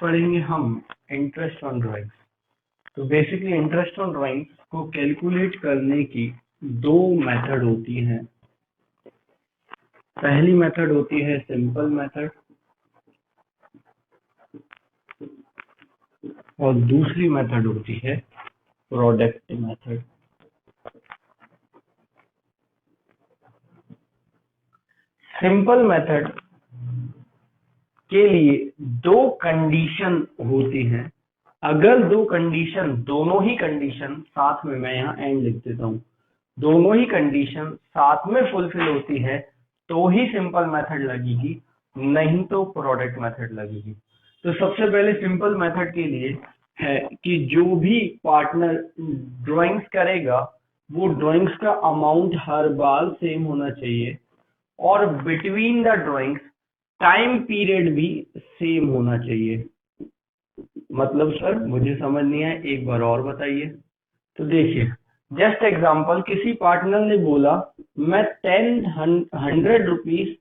पढ़ेंगे हम interest on drawings. तो बेसिकली इंटरेस्ट ऑन ड्राइंग्स को कैलकुलेट करने की दो मेथड होती हैं। पहली मेथड होती है सिंपल मेथड और दूसरी मेथड होती है प्रोडक्ट मेथड। सिंपल मेथड के लिए दो कंडीशन होती हैं। अगर दो कंडीशन, दोनों ही कंडीशन साथ में, मैं यहाँ एंड लिख देता हूँ, दोनों ही कंडीशन साथ में फुलफिल होती है तो ही सिंपल मेथड लगेगी, नहीं तो प्रोडक्ट मेथड लगेगी। तो सबसे पहले सिंपल मेथड के लिए है कि जो भी पार्टनर ड्राइंग्स करेगा वो ड्राइंग्स का अमाउंट हर बार सेम होना चाहिए और between the drawings time period भी सेम होना चाहिए। मतलब सर मुझे समझ नहीं आया, एक बार और बताइए। तो देखिए, जस्ट एग्जांपल, किसी पार्टनर ने बोला मैं 100 रुपीज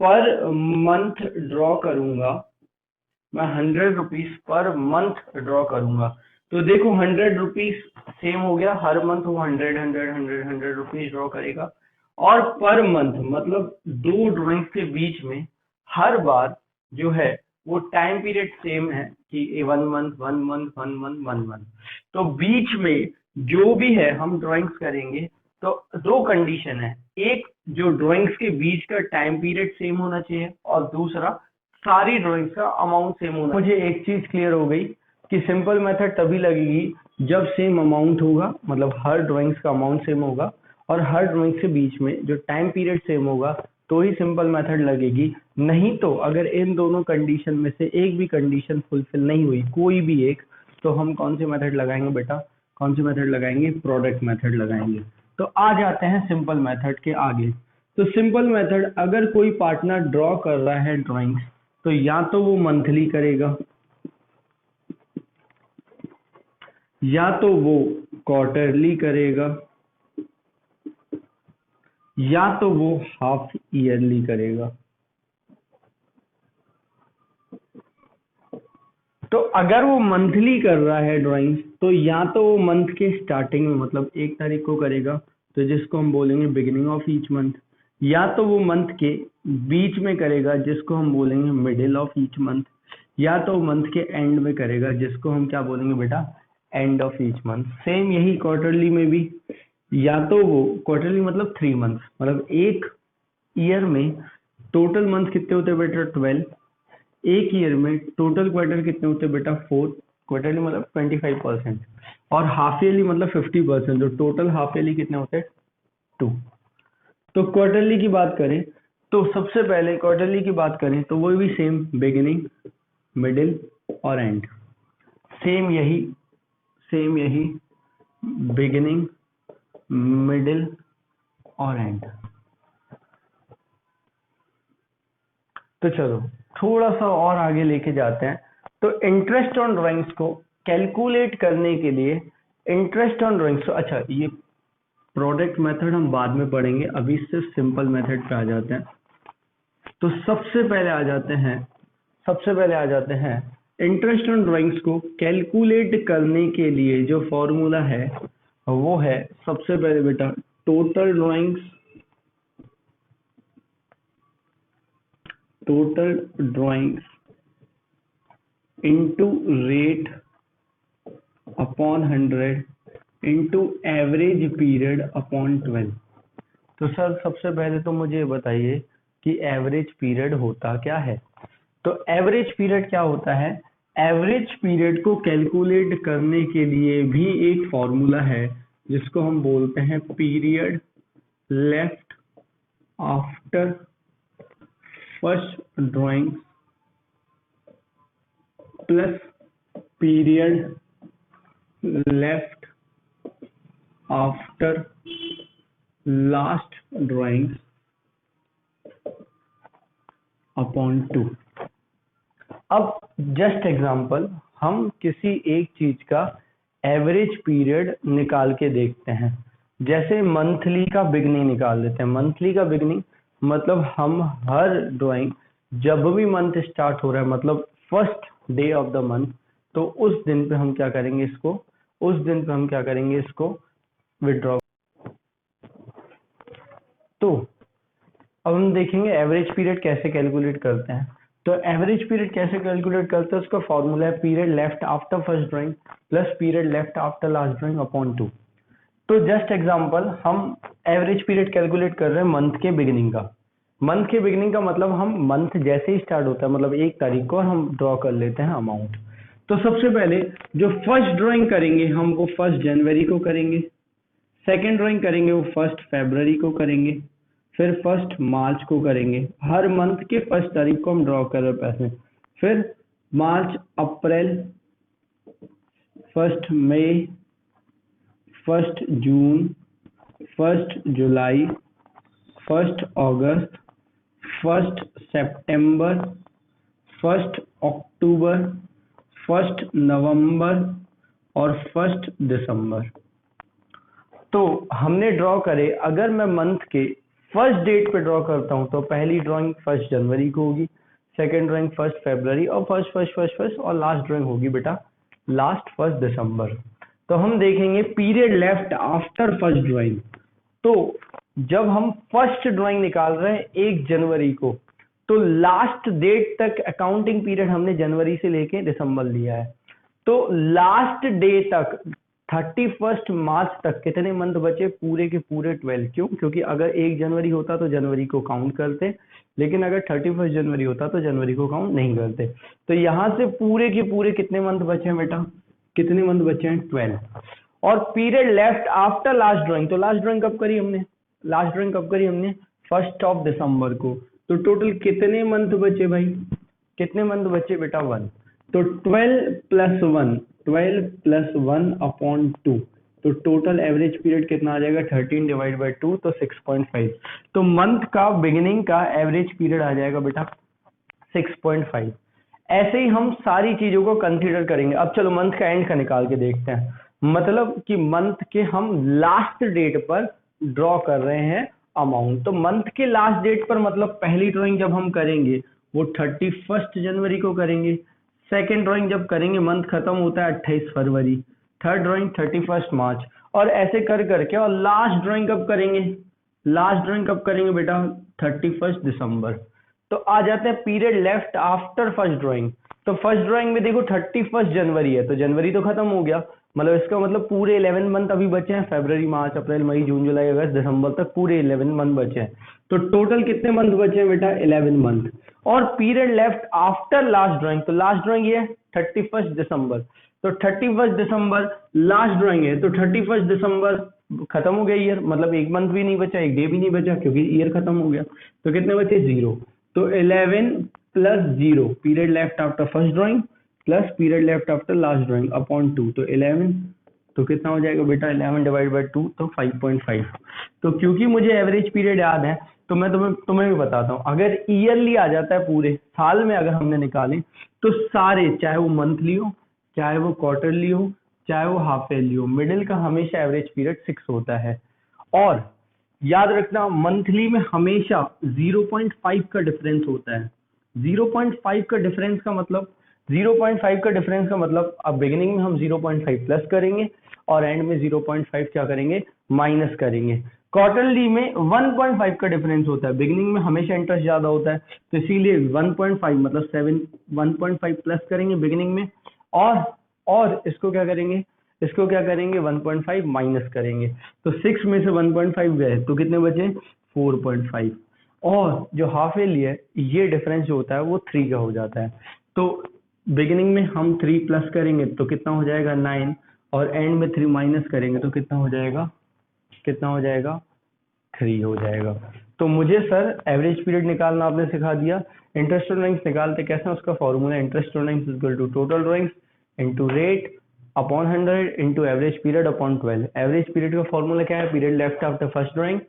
पर मंथ ड्रॉ करूंगा, मैं 100 रुपीज पर मंथ ड्रॉ करूंगा। तो देखो 100 रुपीज सेम हो गया, हर मंथ वो 100 रुपीज ड्रॉ करेगा। और पर मंथ मतलब दो ड्राइंग्स के बीच में हर बार जो है वो टाइम पीरियड सेम है कि 1 मंथ। तो बीच में जो भी है हम ड्राइंग्स करेंगे तो दो कंडीशन है, एक जो ड्राइंग्स के बीच का टाइम पीरियड सेम होना चाहिए और दूसरा सारी ड्राइंग्स का अमाउंट सेम होना। मुझे एक चीज क्लियर हो गई कि सिंपल मेथड तभी लगेगी जब सेम अमाउंट होगा, मतलब हर ड्राइंग्स का अमाउंट सेम होगा और हर ड्राइंग्स के बीच में जो टाइम पीरियड सेम होगा तो ही सिंपल मेथड लगेगी। नहीं तो अगर इन दोनों कंडीशन में से एक भी कंडीशन फुलफिल नहीं हुई, कोई भी एक, तो हम कौन सी मेथड लगाएंगे बेटा? कौन सी मेथड लगाएंगे? प्रोडक्ट मेथड लगाएंगे। तो आ जाते हैं सिंपल मेथड के आगे। तो सिंपल मेथड, अगर कोई पार्टनर ड्रॉ कर रहा है ड्राइंग्स तो या तो वो मंथली करेगा, या तो वो क्वार्टरली करेगा, या तो वो हाफ ईयरली करेगा। तो अगर वो मंथली कर रहा है ड्राइंग्स तो या तो वो मंथ के स्टार्टिंग में, मतलब 1 तारीख को करेगा तो जिसको हम बोलेंगे बिगिनिंग ऑफ ईच मंथ, या तो वो मंथ के बीच में करेगा जिसको हम बोलेंगे मिडिल ऑफ ईच मंथ, या तो मंथ के एंड में करेगा जिसको हम क्या बोलेंगे बेटा? And of each month. Same यही क्वार्टरली में भी, या तो वो क्वार्टरली मतलब 3 मंथ, मतलब एक ईयर में टोटल मंथ कितने होते हैं बेटा? 12। एक ईयर में टोटल क्वार्टर कितने होते हैं बेटा? 4। क्वार्टरली मतलब 25% और हाफ ईयरली मतलब 50%। तो टोटल हाफ ईयरली कितने होते हैं? 2। तो क्वार्टरली की बात करें तो सबसे पहले क्वार्टरली की बात करें तो वो भी सेम, बिगिनिंग, मिडिल और एंड। सेम यही बिगिनिंग, मिडिल और एंड। तो चलो थोड़ा सा और आगे लेके जाते हैं। तो इंटरेस्ट ऑन ड्राइंग्स को कैलकुलेट करने के लिए, इंटरेस्ट ऑन ड्राइंग्स, अच्छा ये प्रोडक्ट मेथड हम बाद में पढ़ेंगे, अभी सिर्फ सिंपल मेथड पे आ जाते हैं। तो सबसे पहले आ जाते हैं इंटरेस्ट ऑन ड्राइंग्स को कैलकुलेट करने के लिए जो फॉर्मूला है वो है सबसे पहले बेटा total drawings into rate upon 100 into average period upon 12। तो सर सबसे पहले तो मुझे बताइए कि एवरेज पीरियड होता क्या है? तो एवरेज पीरियड क्या होता है? एवरेज पीरियड को कैलकुलेट करने के लिए भी एक फॉर्मूला है जिसको हम बोलते हैं period left after first drawing plus period left after last drawings upon 2। अब जस्ट एग्जांपल, हम किसी एक चीज का एवरेज पीरियड निकाल के देखते हैं। जैसे मंथली का बिगनिंग निकाल लेते हैं। मंथली का बिगनिंग मतलब हम हर ड्राइंग, जब भी मंथ स्टार्ट हो रहा है, मतलब first day of the month, तो उस दिन पे हम क्या करेंगे इसको विड्रॉ। तो अब हम देखेंगे एवरेज पीरियड कैसे कैलकुलेट करते हैं। तो एवरेज पीरियड कैसे कैलकुलेट करते हैं, उसका फॉर्मूला है period left after first drawing plus period left after last drawing upon 2। तो जस्ट एग्जांपल, हम एवरेज पीरियड कैलकुलेट कर रहे हैं मंथ के बिगिनिंग का मतलब हम मंथ जैसे ही स्टार्ट होता है, मतलब 1 तारीख को, और हम ड्रॉ कर लेते हैं अमाउंट। तो सबसे पहले जो फर्स्ट ड्राइंग करेंगे हम वो 1 जनवरी को करेंगे, सेकेंड ड्राइंग करेंगे वो 1 फरवरी को करेंगे, फिर 1 मार्च को करेंगे। हर मंथ के 1 तारीख को हम ड्रॉ कर रहे हैं पैसे। फिर मार्च, अप्रैल, 1 मई, 1 जून, 1 जुलाई, 1 अगस्त, 1 सितंबर, 1 अक्टूबर, 1 नवंबर और 1 दिसंबर। तो हमने ड्रॉ करे, अगर मैं मंथ के फर्स्ट डेट पे ड्रॉ करता हूं तो पहली ड्राइंग 1 जनवरी को होगी, सेकेंड ड्राइंग 1 फरवरी और फर्स्ट और लास्ट ड्राइंग होगी बेटा लास्ट 1 दिसंबर। तो हम देखेंगे period left after first drawing. तो जब हम फर्स्ट ड्राइंग निकाल रहे हैं 1 जनवरी को, तो लास्ट डेट तक अकाउंटिंग पीरियड हमने जनवरी से लेके दिसंबर लिया है। तो लास्ट डे तक 31 मार्च तक कितने मंथ बचे, पूरे के पूरे 12। क्यों? क्योंकि अगर 1 जनवरी होता तो जनवरी को काउंट करते, लेकिन अगर 31 जनवरी होता तो जनवरी को काउंट नहीं करते। तो यहाँ से पूरे के पूरे कितने मंथ बचे हैं बेटा, कितने मंथ बचे हैं, 12। और period left after last drawing, तो लास्ट ड्राइंग कब करी हमने, 1 दिसंबर को। तो टोटल कितने मंथ बचे भाई, कितने मंथ बचे बेटा, 1। तो 12 प्लस 1 अपॉन 2, तो टोटल एवरेज पीरियड कितना आ जाएगा, 13 डिवाइड बाई 2, तो 6.5। तो मंथ का बिगिनिंग का एवरेज पीरियड आ जाएगा बेटा 6.5। ऐसे ही हम सारी चीजों को कंसीडर करेंगे। अब चलो मंथ का एंड का निकाल के देखते हैं, मतलब कि मंथ के हम लास्ट डेट पर ड्रॉ कर रहे हैं अमाउंट। तो मंथ के लास्ट डेट पर मतलब पहली ड्राइंग जब हम करेंगे वो 31 जनवरी को करेंगे, सेकेंड ड्राइंग जब करेंगे मंथ खत्म होता है 28 फरवरी, थर्ड ड्राइंग 31 मार्च, और ऐसे कर करके, और लास्ट ड्राइंग कब करेंगे बेटा 31 दिसंबर। तो आ जाते हैं period left after first drawing. तो फर्स्ट ड्राइंग में देखो 31 जनवरी है, तो जनवरी तो खत्म हो गया, मतलब इसका मतलब पूरे 11 मंथ अभी बचे हैं, फरवरी, मार्च, अप्रैल, मई, जून, जुलाई, अगस्त, दिसंबर तक पूरे 11 मंथ बचे हैं। तो टोटल कितने मंथ बचे हैं बेटा, 11 मंथ। और period left after last drawing, तो लास्ट ड्राइंग ये 31 दिसंबर, तो 31 दिसंबर लास्ट ड्राइंग है, तो 31 दिसंबर खत्म हो गया ईयर, मतलब 1 मंथ भी नहीं बचा, 1 डे भी नहीं बचा, क्योंकि ईयर खत्म हो गया। तो कितने बचे, 0। तो 11 plus 0 period left after first drawing plus period left after last drawing upon 2, तो 11। तो कितना हो जाएगा बेटा, 11 डिवाइड बाई 2, तो 5.5। तो क्योंकि मुझे एवरेज पीरियड याद है, तो मैं तुम्हें भी बताता हूँ। अगर ईयरली आ जाता है, पूरे साल में अगर हमने निकाले, तो सारे, चाहे वो मंथली हो, चाहे वो क्वार्टरली हो, चाहे वो हाफ ईयरली हो, मिडिल का हमेशा एवरेज पीरियड 6 होता है। और याद रखना, मंथली में हमेशा 0.5 का डिफरेंस होता है। 0.5 का डिफरेंस का मतलब अब बिगिनिंग में हम 0.5 प्लस करेंगे और एंड में 0.5 क्या करेंगे, माइनस करेंगे। क्वार्टरली में 1.5 का डिफरेंस होता है, बिगिनिंग में हमेशा इंटरेस्ट ज्यादा होता है, तो इसीलिए 1.5 मतलब 1.5 प्लस करेंगे बिगिनिंग में, और इसको क्या करेंगे, 1.5 माइनस करेंगे। तो 6 में से 1.5 गए, तो कितने बचे, 4.5। और जो हाफ ईयरली है, ये डिफरेंस जो होता है वो 3 का हो जाता है। तो बिगिनिंग में हम 3 प्लस करेंगे तो कितना हो जाएगा, 9, और एंड में 3 माइनस करेंगे तो कितना हो जाएगा, 3 हो जाएगा। तो मुझे सर एवरेज पीरियड निकालना आपने सिखा दिया। इंटरेस्ट ड्राइंग्स निकालते कैसे, उसका formula interest drawings equal to total drawings into rate upon 100 into average period upon 12। Average period का फॉर्मूला क्या है, period left after first drawing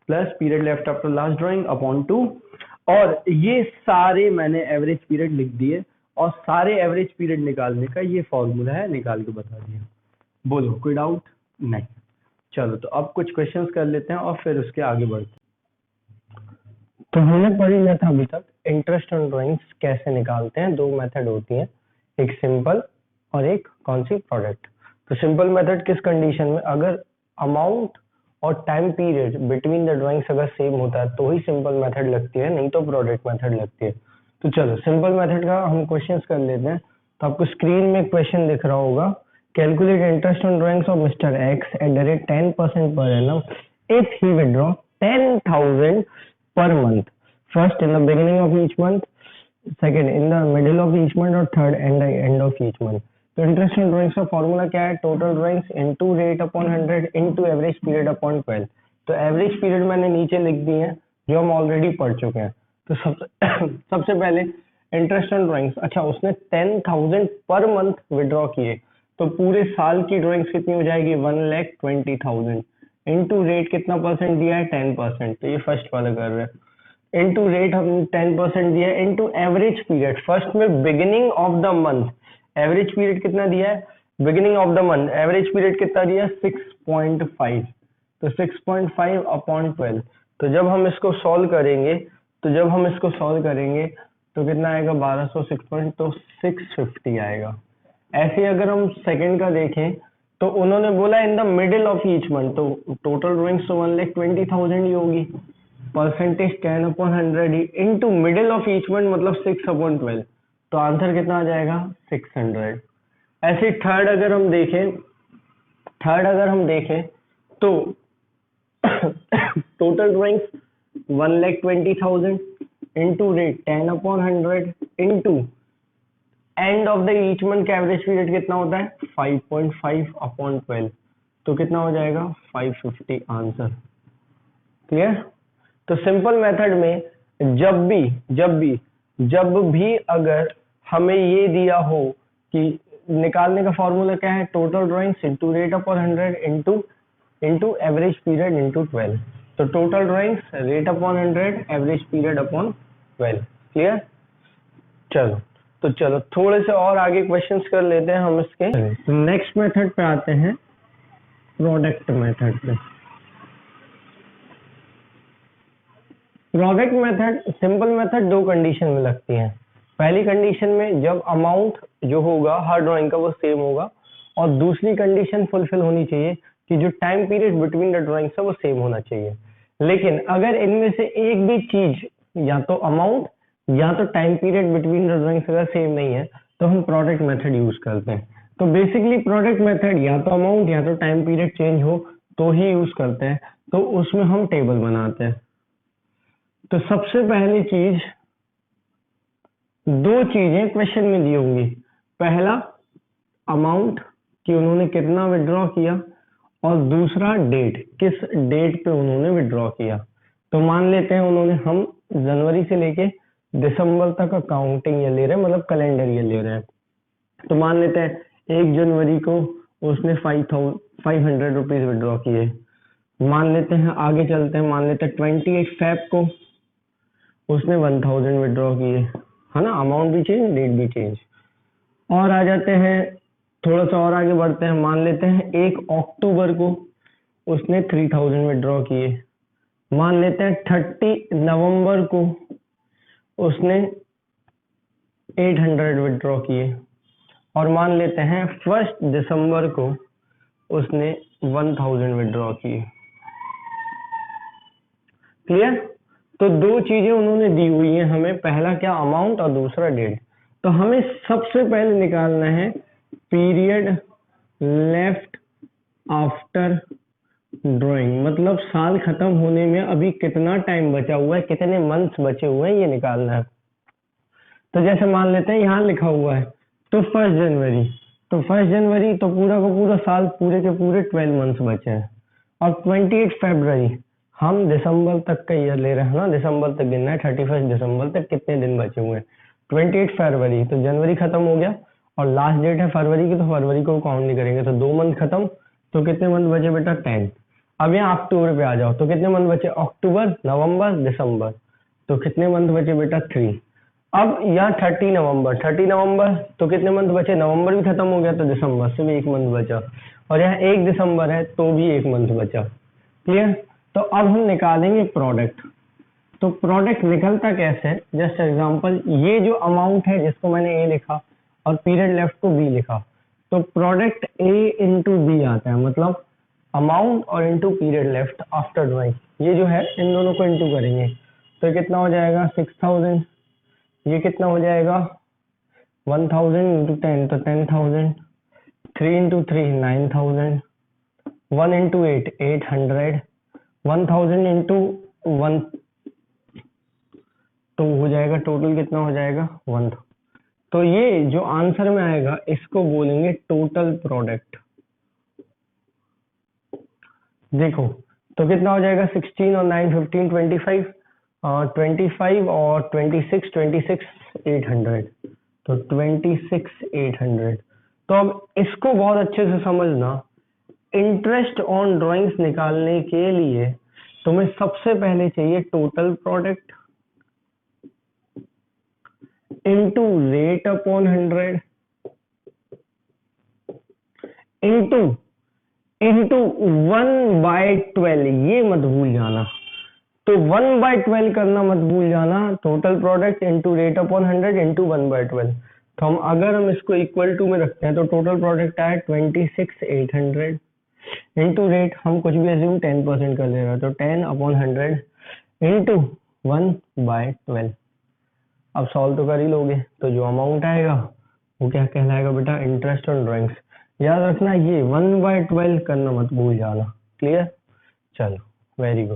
plus period left after last drawing upon 2। और ये सारे मैंने एवरेज पीरियड लिख दिए, और सारे एवरेज पीरियड निकालने का ये फॉर्मूला है, निकाल के बता दिया। बोलो कोई डाउट? नहीं। चलो तो अब कुछ क्वेश्चंस कर लेते हैं और फिर उसके आगे बढ़ते हैं। तो हमने पढ़ लिया था अभी तक इंटरेस्ट ऑन ड्राइंग्स कैसे निकालते हैं। 2 मेथड होती हैं, एक सिंपल और एक कौन सी प्रोडक्ट। तो सिंपल मेथड किस कंडीशन में, अगर अमाउंट और time period between the drawings अगर सेम होता है तो ही सिंपल मेथड लगती है, नहीं तो प्रोडक्ट मेथड लगती है। तो चलो सिंपल मेथड का हम क्वेश्चंस कर लेते हैं। तो आपको स्क्रीन में क्वेश्चन दिख रहा होगा, calculate interest on drawings of Mr X at the rate 10% per annum if he withdraw 10,000 per month, first in the beginning of each month, second in the middle of each month और third end the end of each month. तो interest on drawings का formula क्या है, total drawings into rate upon 100 into average period upon 12। तो average period मैंने नीचे लिख दी है जो हम ऑलरेडी पढ़ चुके हैं। तो सबसे पहले इंटरेस्ट ऑन ड्राइंग्स, अच्छा उसने 10,000 पर मंथ विड्रॉ किए, तो पूरे साल की ड्राइंग्स कितनी हो जाएगी 1,20,000 इनटू रेट कितना परसेंट दिया है 10%, तो ये फर्स्ट वाला कर रहे हैं। इनटू रेट हमने 10% दिया है, इनटू एवरेज पीरियड, फर्स्ट में beginning of the month, average period कितना दिया है beginning of the month, average period कितना दिया है 6.5, तो 6.5 अपॉन 12। तो जब हम इसको सॉल्व करेंगे तो कितना आएगा 1206 तो 650 आएगा। ऐसे अगर हम सेकंड का देखें तो उन्होंने बोला इन the middle of each month, तो टोटल ड्राइंग्स तो 1,20,000 ही होगी, percentage 10/100 he into middle of each month मतलब 6/12, तो आंसर कितना आ जाएगा 600। ऐसे थर्ड अगर हम देखें तो total drawings 1,20,000 into rate 10/100 into end of the each month का एवरेज पीरियड कितना होता है 5.5 अपॉन 12, तो कितना हो जाएगा 550 आंसर। क्लियर। तो सिंपल मेथड में जब भी अगर हमें ये दिया हो कि निकालने का फॉर्मूला क्या है, total drawings into rate upon 100 into average period into 12, तो total drawings rate upon 100 average period upon 12। Clear. चलो थोड़े से और आगे क्वेश्चंस कर लेते हैं हम इसके। तो नेक्स्ट मेथड पे आते हैं, प्रोडक्ट मेथड पे। प्रोडक्ट मेथड, सिंपल मेथड दो कंडीशन में लगती है। पहली कंडीशन में जब अमाउंट जो होगा हर ड्राइंग का वो सेम होगा, और दूसरी कंडीशन फुलफिल होनी चाहिए कि जो time period between the drawings है वो सेम होना चाहिए। लेकिन अगर इनमें से एक भी चीज या तो अमाउंट या तो time period between the drawings अगर सेम नहीं है तो हम प्रोडक्ट मेथड यूज करते हैं। तो बेसिकली प्रोडक्ट मेथड या तो अमाउंट या तो टाइम पीरियड चेंज हो तो ही यूज करते हैं, तो उसमें हम टेबल बनाते हैं। तो सबसे पहली चीज, दो चीजें क्वेश्चन में दी होंगी, पहला अमाउंट कि उन्होंने कितना विड्रॉ किया, और दूसरा डेट, किस डेट पे उन्होंने विड्रॉ किया। तो मान लेते हैं हम जनवरी से लेके दिसंबर तक अकाउंटिंग ईयर ले रहे हैं, मतलब कैलेंडर ईयर ले रहे हैं। तो मान लेते हैं 1 जनवरी को उसने 500 रुपीज विड्रॉ किए। मान लेते हैं आगे चलते हैं, मान लेते हैं 28 फेब को उसने 1000 विड्रॉ किए, है ना, अमाउंट भी चेंज डेट भी चेंज। और आ जाते हैं थोड़ा सा और आगे बढ़ते हैं, मान लेते हैं 1 अक्टूबर को उसने 3000 विड्रॉ किए। मान लेते हैं 30 नवंबर को उसने 800 विड्रॉ किए, और मान लेते हैं 1 दिसंबर को उसने 1000 विड्रॉ किए। क्लियर। तो दो चीजें उन्होंने दी हुई हैं हमें, पहला क्या अमाउंट और दूसरा डेट। तो हमें सबसे पहले निकालना है पीरियड लेफ्ट आफ्टर ड्राइंग, मतलब साल खत्म होने में अभी कितना टाइम बचा हुआ है, कितने मंथ्स बचे हुए हैं, ये निकालना है। तो जैसे मान लेते हैं यहाँ लिखा हुआ है तो 1 जनवरी, तो 1 जनवरी तो पूरा का पूरा साल, पूरे के पूरे 12 मंथ्स बचे हैं। और 28 फरवरी, हम दिसंबर तक का ईयर ले रहे हैं ना, दिसंबर तक गिनना है, 31 दिसंबर तक कितने दिन बचे हुए हैं। 28 फरवरी, तो जनवरी खत्म हो गया और लास्ट डेट है फरवरी की, तो फरवरी को काउंट नहीं करेंगे, तो 2 मंथ खत्म, तो कितने मंथ बचे बेटा 10। अब यहाँ अक्टूबर पे आ जाओ, तो कितने मंथ बचे, अक्टूबर नवंबर दिसंबर, तो कितने मंथ बचे बेटा 3। अब यहाँ 30 नवंबर तो कितने मंथ बचे, नवंबर भी खत्म हो गया तो दिसंबर से भी 1 मंथ बचा, और यहाँ 1 दिसंबर है तो भी 1 मंथ बचा। क्लियर। तो अब हम निकालेंगे प्रोडक्ट। तो प्रोडक्ट निकलता कैसे है, जस्ट एग्जांपल, ये जो अमाउंट है जिसको मैंने ए लिखा, और पीरियड लेफ्ट को बी लिखा, तो प्रोडक्ट ए इंटू बी आता है, मतलब अमाउंट और into period left after drawing. ये जो है इन दोनों को इंटू करेंगे तो कितना हो जाएगा 6000, ये कितना हो जाएगा 1000 इंटू 10 तो 10,000, 3 इंटू 3 9000, 1 इंटू 8 800, 1000 इंटू 1 तो हो जाएगा टोटल कितना हो जाएगा 1। तो ये जो आंसर में आएगा इसको बोलेंगे टोटल प्रोडक्ट। देखो तो कितना हो जाएगा 16 और 9 15 25, 25 और 26 800, तो 26,800। तो अब इसको बहुत अच्छे से समझना, इंटरेस्ट ऑन ड्राइंग्स निकालने के लिए तुम्हें सबसे पहले चाहिए total product into rate upon 100 into 1/12, ये मत भूल जाना। तो 1/12 करना मत भूल जाना, total product into rate upon 100 into 1/12। तो अगर हम इसको इक्वल टू में रखते हैं तो टोटल प्रोडक्ट आया 26,800 इंटू रेट, हम कुछ भी एज्यूम 10% कर ले रहा, तो 10/100 इंटू 1/12। अब सॉल्व तो कर ही लोगे, तो जो अमाउंट आएगा वो क्या कहलाएगा बेटा, इंटरेस्ट ऑन ड्राइंग्स। याद रखना ये 1/12 करना मत भूल जाना। क्लियर? चलो वेरी गुड।